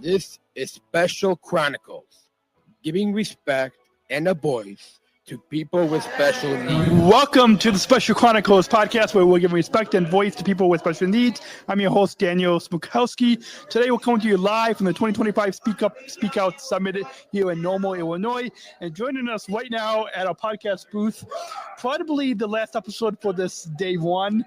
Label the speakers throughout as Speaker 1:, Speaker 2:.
Speaker 1: This is Special Chronicles, giving respect and a voice to people with special needs.
Speaker 2: Welcome to the Special Chronicles podcast, where we're giving respect and voice to people with special needs. I'm your host, Daniel Smrokowski. Today, we're coming to you live from the 2025 Speak Up, Speak Out Summit here in Normal, Illinois. And joining us right now at our podcast booth, probably the last episode for this day one,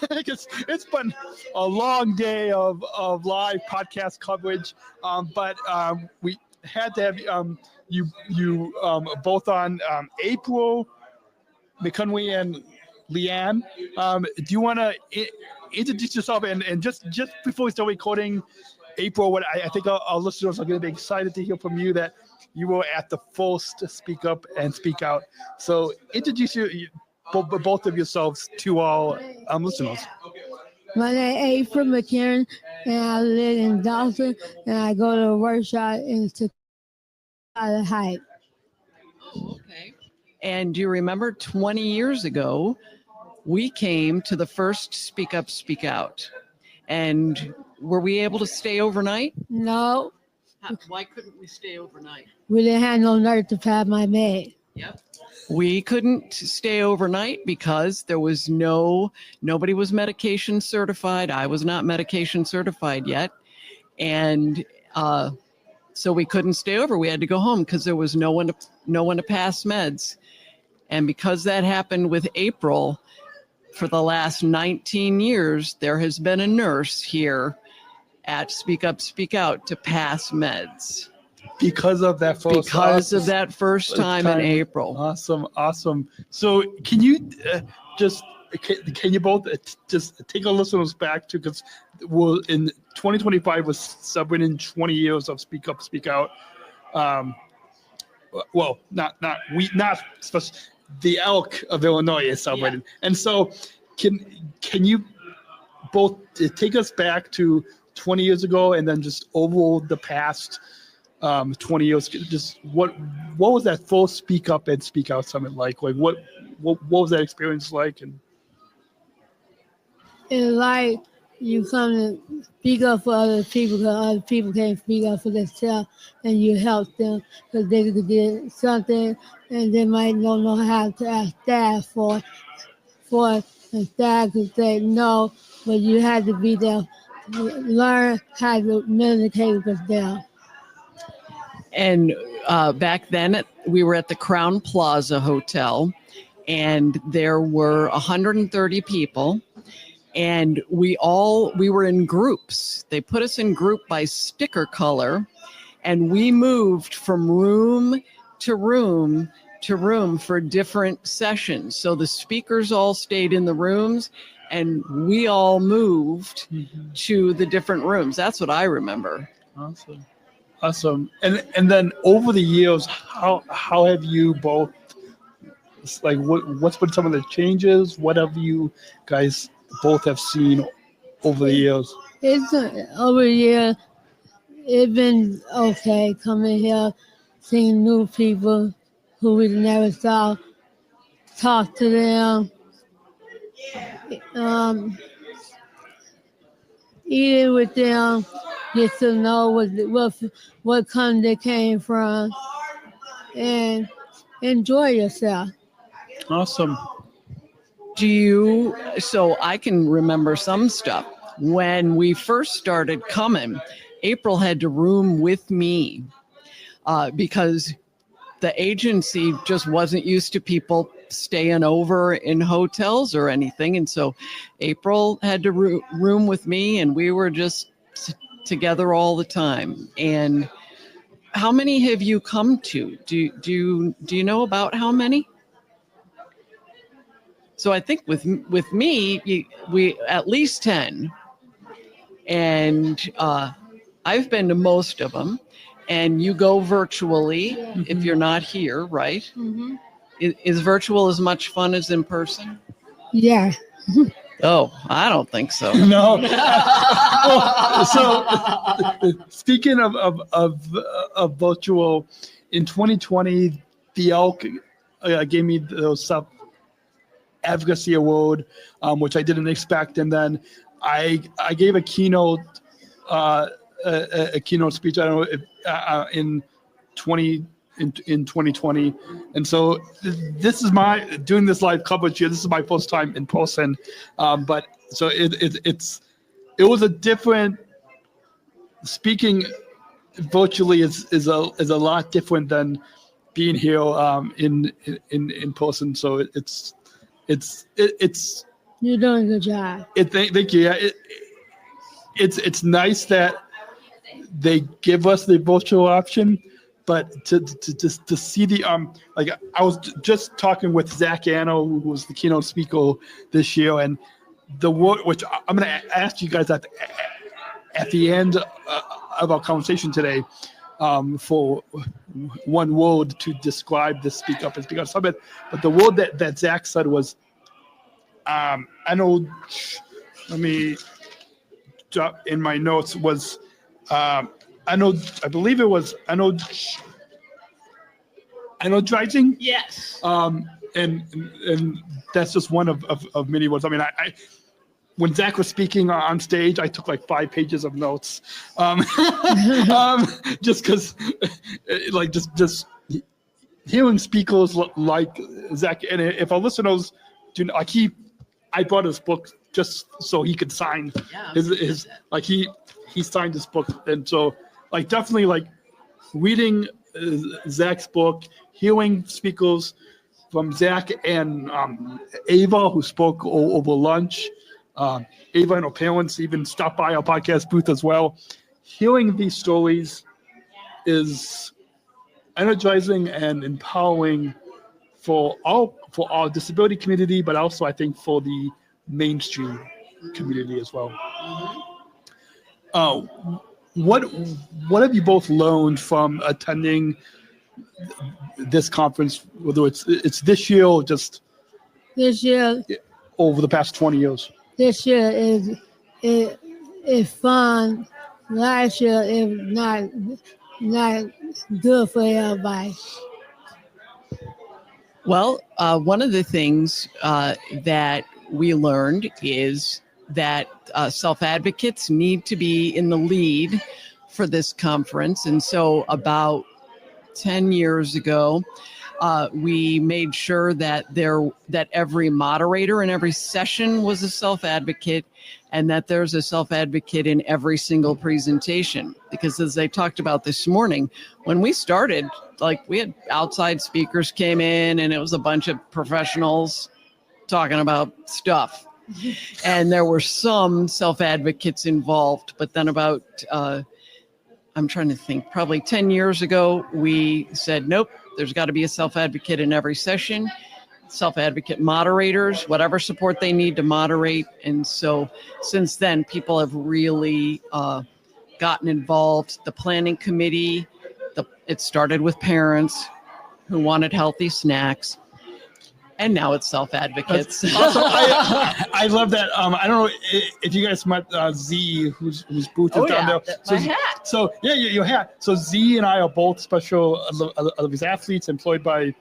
Speaker 2: because it's been a long day of live podcast coverage, but we had to have you both on April, McHenry and Leanne. Do you want to introduce yourself? And just before we start recording, April, what I think our listeners are going to be excited to hear from you that you were at the first Speak Up and Speak Out. So introduce both of yourselves to our listeners.
Speaker 3: My name is April McHenry, and I live in Dawson, and I go to a workshop in Heights.
Speaker 4: Okay. And do you remember 20 years ago, we came to the first Speak Up, Speak Out. And were we able to stay overnight?
Speaker 3: No,
Speaker 4: Why couldn't we stay overnight?
Speaker 3: we didn't have no nurse to pass my med.
Speaker 4: Yep. We couldn't stay overnight because there was nobody was medication certified. I was not medication certified yet. And so we couldn't stay over. We had to go home because there was no one to pass meds. And because that happened with April, for the last 19 years, there has been a nurse here at Speak Up, Speak Out to pass meds.
Speaker 2: Because of that first
Speaker 4: time in April.
Speaker 2: Awesome. So can you can you both just take our listeners back to, because we're in 2025 was celebrating 20 years of Speak Up, Speak Out. Well, not the elk of Illinois is celebrating. Yeah. And so can you both take us back to 20 years ago and then just over the past 20 years, just what was that full Speak Up and Speak Out summit like? Like what was that experience like? And
Speaker 3: It's like you come to speak up for other people because other people can't speak up for themselves, and you help them because they could get something and they might not know how to ask staff for it, and staff could say no, but you had to be there to learn how to communicate with them.
Speaker 4: And back then, we were at the Crown Plaza Hotel, and there were 130 people, and we were in groups. They put us in group by sticker color, and we moved from room to room to room for different sessions. So the speakers all stayed in the rooms, and we all moved to the different rooms. That's what I remember.
Speaker 2: Awesome. And then over the years, how have you both, like, what's been some of the changes? What have you guys both have seen over the years?
Speaker 3: It's over the years. It's been okay coming here, seeing new people who we never saw, talk to them, eating with them, get to know what country they came from, and enjoy yourself.
Speaker 2: Awesome.
Speaker 4: So I can remember some stuff. When we first started coming, April had to room with me because the agency just wasn't used to people staying over in hotels or anything. And so April had to room with me, and we were just together all the time. And how many have you come to? Do you know about how many? So I think with me, we at least 10, and I've been to most of them. And you go virtually if you're not here, right? Mm-hmm. Is virtual as much fun as in person?
Speaker 3: Yeah.
Speaker 4: Oh, I don't think so.
Speaker 2: No. So speaking of virtual, in 2020, the elk gave me the self-advocacy award, which I didn't expect, and then I gave a keynote a keynote speech. I don't know if in 2020, and so this is my doing this live coverage here. This is my first time in person, but so it was a different speaking virtually is a lot different than being here in person. So it's
Speaker 3: You're doing a good job.
Speaker 2: Thank you. Yeah, it's nice that they give us the virtual option, but to see the like I was just talking with Zach Anno, who was the keynote speaker this year, and the word which I'm going to ask you guys at the end of our conversation today for one word to describe the Speak Up and Speak Out Summit. But the word that Zach said was, I know, let me drop in my notes, was, I believe it was energizing.
Speaker 4: Yes.
Speaker 2: And that's just one of many words. I mean, I when Zach was speaking on stage, I took like 5 pages of notes, just because, like, just hearing speakers like Zach. And if our listeners do, like, I brought his book just so he could sign his like he signed his book, and so like definitely like reading Zach's book, hearing speakers from Zach and Ava, who spoke over lunch. Ava and her parents even stopped by our podcast booth as well. Hearing these stories is energizing and empowering for our disability community, but also I think for the mainstream community as well. What have you both learned from attending this conference, whether it's this year or just
Speaker 3: This year
Speaker 2: over the past 20 years?
Speaker 3: This year is fun. Last year is not good for everybody.
Speaker 4: Well, one of the things that we learned is that self-advocates need to be in the lead for this conference. And so about 10 years ago, we made sure that every moderator in every session was a self-advocate, and that there's a self-advocate in every single presentation. Because as I talked about this morning, when we started, like, we had outside speakers came in, and it was a bunch of professionals talking about stuff. And there were some self-advocates involved, but then about, I'm trying to think, probably 10 years ago, we said, nope, there's got to be a self-advocate in every session, self-advocate moderators, whatever support they need to moderate. And so since then, people have really gotten involved. The planning committee, it started with parents who wanted healthy snacks. And now it's self-advocates.
Speaker 2: Awesome. I love that. I don't know if you guys met Z, whose booth is down there.
Speaker 4: So, my hat.
Speaker 2: So yeah, your hat. So Z and I are both special Olympics athletes employed by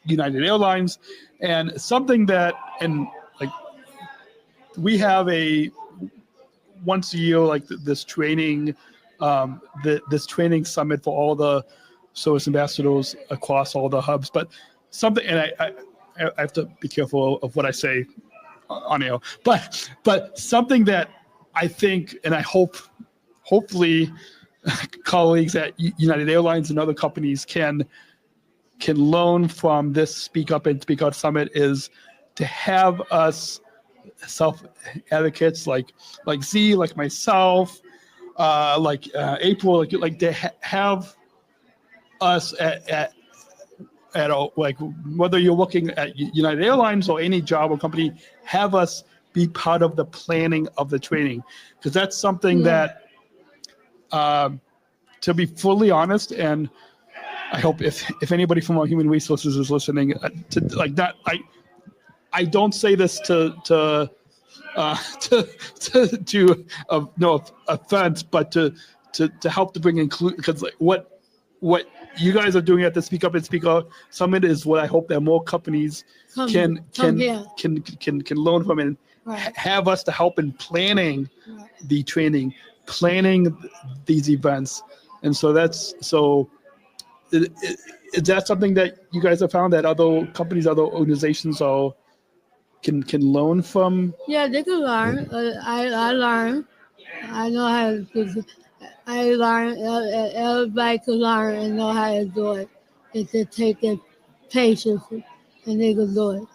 Speaker 2: United Airlines, and something that, and like, we have a once a year like this training, this training summit for all the service ambassadors across all the hubs. But something, and I have to be careful of what I say on air, but something that I think, and I hopefully colleagues at United Airlines and other companies can learn from this Speak Up and Speak Out Summit is to have us self-advocates like Z, like myself, like April, like to have us at like, whether you're working at United Airlines or any job or company, have us be part of the planning of the training, because that's something that, to be fully honest, and I hope if anybody from our human resources is listening, to like that, I don't say this to no offense, but to help to bring include, because like what you guys are doing at the Speak Up and Speak Out Summit is what I hope that more companies can learn from and have us to help in planning the training. planning these events. And so is that something that you guys have found that other companies, other organizations can learn from?
Speaker 3: Yeah, they can learn. I learn. I know how to do. I learn. Everybody can learn and know how to do it. If they take their patience and they can do it.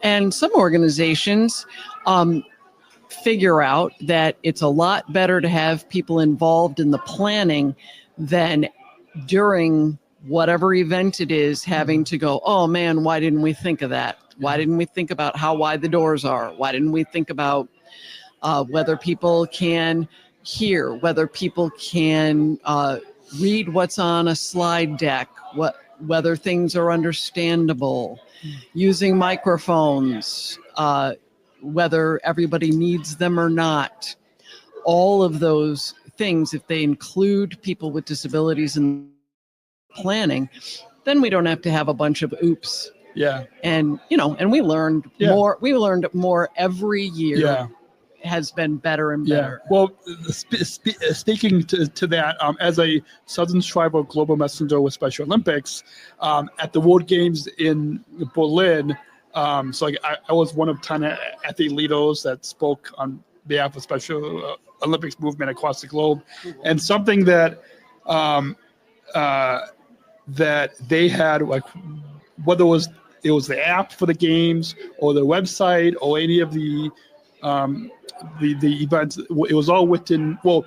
Speaker 4: And some organizations figure out that it's a lot better to have people involved in the planning than during whatever event it is having to go, oh man, why didn't we think of that? Why didn't we think about how wide the doors are? Why didn't we think about whether people can hear, whether people can read what's on a slide deck, whether things are understandable, using microphones, whether everybody needs them or not. All of those things, if they include people with disabilities in planning, then we don't have to have a bunch of oops.
Speaker 2: Yeah.
Speaker 4: And, and we learned more. We learned more every year.
Speaker 2: Yeah.
Speaker 4: Has been better and better.
Speaker 2: Yeah. Well, speaking to that, as a Southern Tribal Global Messenger with Special Olympics, at the World Games in Berlin, so I was one of 10 athlete leaders that spoke on behalf of Special Olympics movement across the globe, and something that that they had, like, whether it was the app for the games or the website or any of the events, it was all written. Well,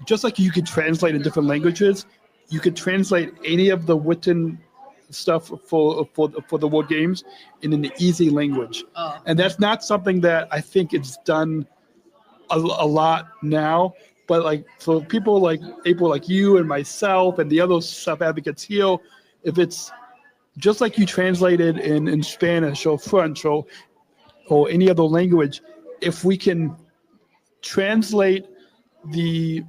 Speaker 2: just like you could translate in different languages, you could translate any of the written stuff for the World Games in an easy language. And that's not something that I think it's done a lot now. But like for people like April, like you and myself and the other self-advocates here, if just like you translated in Spanish or French or any other language, if we can translate the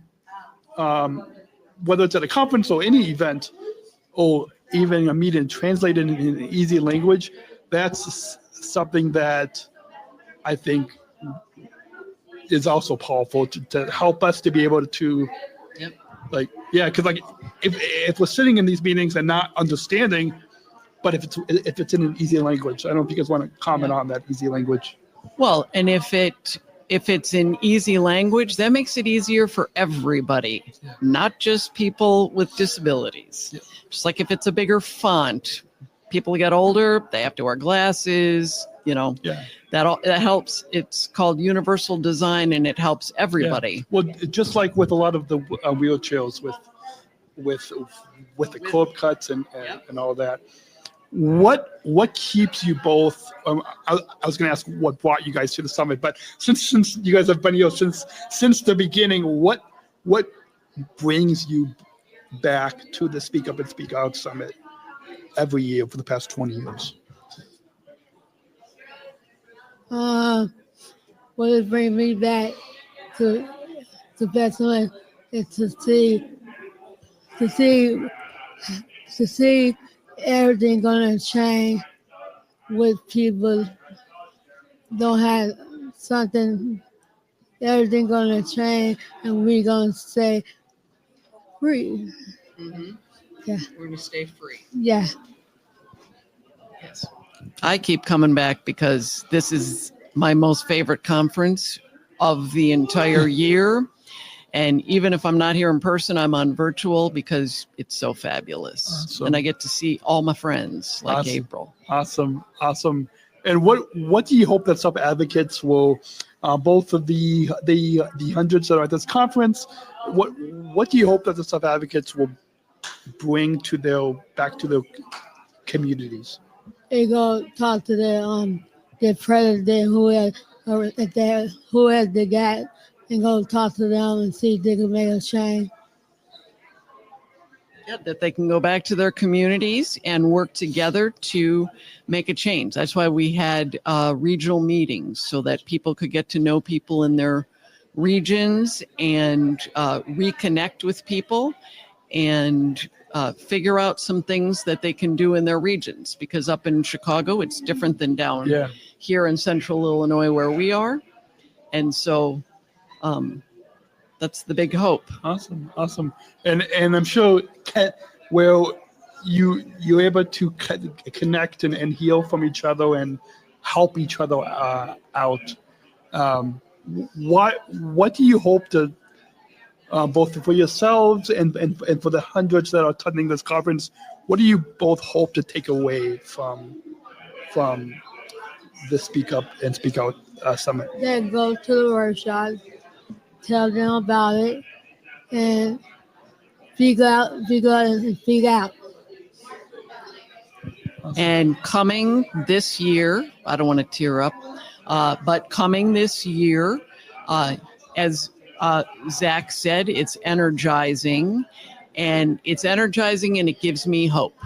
Speaker 2: whether it's at a conference or any event or even a meeting, translate it in an easy language, that's something that I think is also powerful to help us to be able to, because like if we're sitting in these meetings and not understanding, but if it's in an easy language, I don't know if you guys want to comment on that easy language.
Speaker 4: Well, and if it's in easy language, that makes it easier for everybody, not just people with disabilities. Yeah. Just like if it's a bigger font, people get older, they have to wear glasses, that helps. It's called universal design, and it helps everybody.
Speaker 2: Yeah. Well, just like with a lot of the wheelchairs with the curb cuts and all that. What keeps you both? I was going to ask what brought you guys to the summit, but since you guys have been here since the beginning, what brings you back to the Speak Up and Speak Out Summit every year for the past 20 years?
Speaker 3: What it brings me back to best one is to see everything gonna change with people don't have something. Everything gonna change, and we gonna stay free.
Speaker 4: Mm-hmm.
Speaker 3: Yeah,
Speaker 4: we're gonna stay free.
Speaker 3: Yeah.
Speaker 4: Yes. I keep coming back because this is my most favorite conference of the entire year. And even if I'm not here in person, I'm on virtual because it's so fabulous. Awesome. And I get to see all my friends like April.
Speaker 2: Awesome. And what do you hope that self-advocates will, both of the hundreds that are at this conference, what do you hope that the self-advocates will bring back to their communities?
Speaker 3: They go talk to their president, whoever they got, and go talk to them and see if they can make a change.
Speaker 4: Yeah, that they can go back to their communities and work together to make a change. That's why we had regional meetings, so that people could get to know people in their regions and reconnect with people and figure out some things that they can do in their regions. Because up in Chicago, it's different than down here in central Illinois where we are. And so that's the big hope.
Speaker 2: Awesome. And I'm sure, well, you're able to connect and heal from each other and help each other out. What do you hope to both for yourselves and for the hundreds that are attending this conference? What do you both hope to take away from the Speak Up and Speak Out Summit?
Speaker 3: Then go to the workshop, tell them about it, and speak out, and speak out.
Speaker 4: And coming this year, I don't want to tear up, but coming this year, as Zach said, it's energizing, and it gives me hope.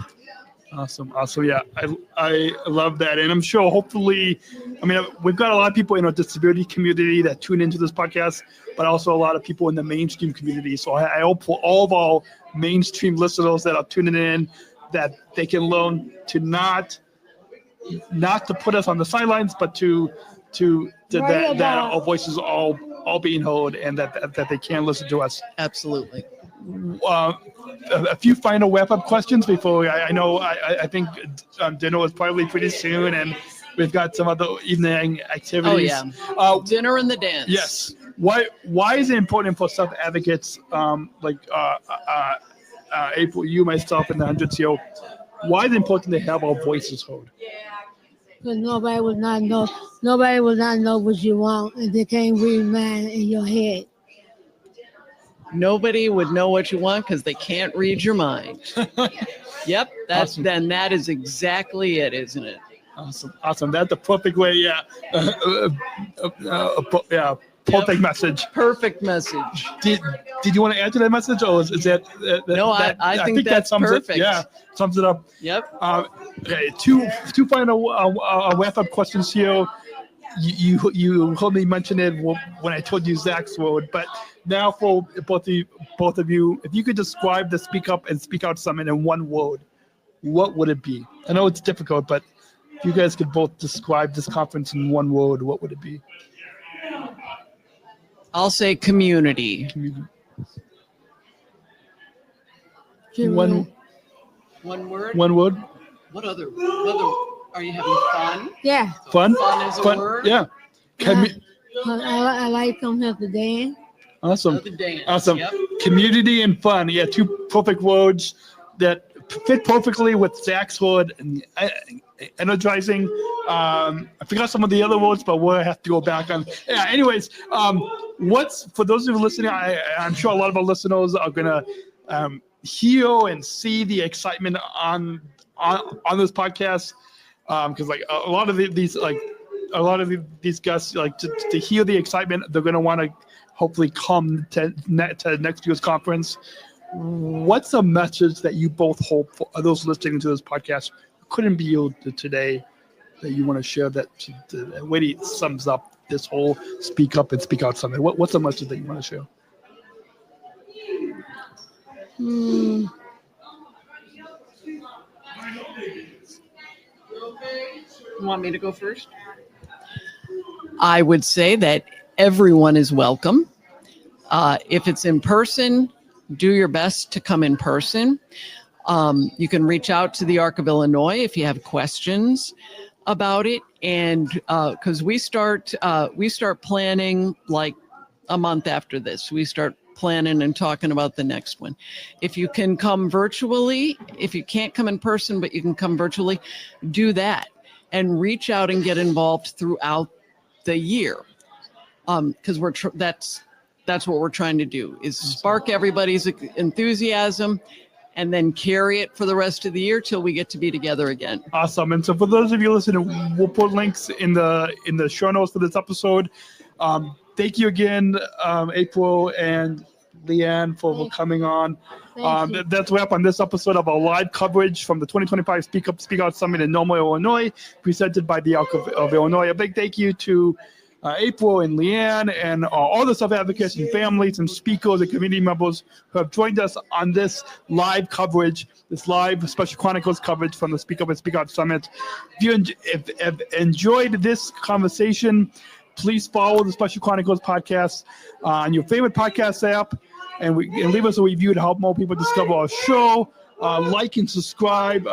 Speaker 2: Awesome. Yeah, I love that. And I'm sure, hopefully, we've got a lot of people in our disability community that tune into this podcast, but also a lot of people in the mainstream community. So I hope for all of our mainstream listeners that are tuning in, that they can learn to not to put us on the sidelines, but that our voices are all being heard, and that they can listen to us.
Speaker 4: Absolutely.
Speaker 2: A few final wrap-up questions before I think dinner is probably pretty soon, and we've got some other evening activities.
Speaker 4: Oh yeah, dinner and the dance.
Speaker 2: Yes. Why is it important for self-advocates like April, you, myself, and the hundreds here? Why is it important to have our voices heard?
Speaker 3: Because nobody will not know what you want, and they can't read mine in your head.
Speaker 4: Nobody would know what you want because they can't read your mind. Yep,
Speaker 2: Awesome.
Speaker 4: Then that is exactly it, isn't it?
Speaker 2: Awesome. That's the perfect way. Yeah. Perfect message.
Speaker 4: Perfect message.
Speaker 2: Did you want to add to that message, or is that?
Speaker 4: No, I think that's
Speaker 2: sums
Speaker 4: perfect.
Speaker 2: Sums it up.
Speaker 4: Yep.
Speaker 2: Okay, two final wrap-up questions here. You heard me mention it when I told you Zach's word, but now for both of you, if you could describe the Speak Up and Speak Out Summit in one word, what would it be? I know it's difficult, but if you guys could both describe this conference in one word, what would it be?
Speaker 4: I'll say community.
Speaker 2: One
Speaker 4: word?
Speaker 2: One word?
Speaker 4: What other? Are you having fun?
Speaker 3: Yeah.
Speaker 2: Fun?
Speaker 4: Fun is a word?
Speaker 2: Yeah.
Speaker 3: I like them have to dance.
Speaker 2: Awesome.
Speaker 4: The dance.
Speaker 2: Awesome.
Speaker 4: Yep.
Speaker 2: Community and fun. Yeah, two perfect words that fit perfectly with Zach's word. And energizing. I forgot some of the other words, but we'll have to go back on. Yeah. Anyways, for those of you listening, I'm sure a lot of our listeners are gonna hear and see the excitement on this podcast, because like a lot of these guests, like to hear the excitement, they're gonna want to hopefully come to next year's conference. What's a message that you both hope for those listening to this podcast couldn't be you today that you want to share that really sums up this whole Speak Up and Speak Out Summit? What's a message that you want to share?
Speaker 4: You want me to go first? I would say that everyone is welcome. If it's in person, do your best to come in person. You can reach out to the Arc of Illinois if you have questions about it. And because we start planning like a month after this. We start planning and talking about the next one. If you can come virtually, if you can't come in person, but you can come virtually, do that and reach out and get involved throughout the year. Because that's what we're trying to do, is spark everybody's enthusiasm and then carry it for the rest of the year till we get to be together again.
Speaker 2: Awesome. And so for those of you listening, we'll put links in the show notes for this episode. Thank you again, April and Leanne, for coming on. That's a wrap on this episode of our live coverage from the 2025 Speak Up, Speak Out Summit in Normal, Illinois, presented by the Arc of Illinois. A big thank you to April and Leanne and all the self-advocates and families and speakers and community members who have joined us on this live coverage, this live Special Chronicles coverage from the Speak Up and Speak Out Summit. If you enjoyed this conversation, Please follow the Special Chronicles podcast on your favorite podcast app, and leave us a review to help more people discover our show. Like and subscribe.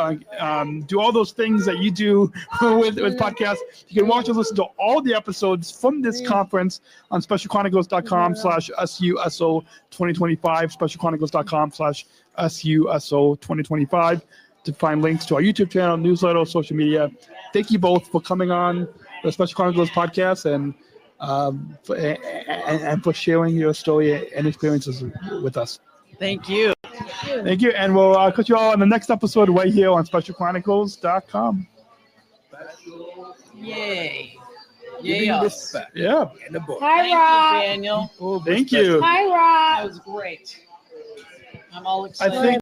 Speaker 2: Do all those things that you do with podcasts. You can watch and listen to all the episodes from this conference on specialchronicles.com/SUSO2025, specialchronicles.com/SUSO2025 to find links to our YouTube channel, newsletter, social media. Thank you both for coming on the Special Chronicles podcast and for sharing your story and experiences with us.
Speaker 4: Thank you.
Speaker 2: Thank you. And we'll catch you all on the next episode right here on specialchronicles.com.
Speaker 4: Yay.
Speaker 1: Giving respect.
Speaker 2: Yeah.
Speaker 1: And a voice.
Speaker 3: Hi,
Speaker 4: Thank
Speaker 3: Rob.
Speaker 4: you, Daniel.
Speaker 2: Thank you.
Speaker 3: Hi,
Speaker 4: That
Speaker 3: Rob.
Speaker 4: was great. I'm all
Speaker 2: I
Speaker 4: excited.
Speaker 2: think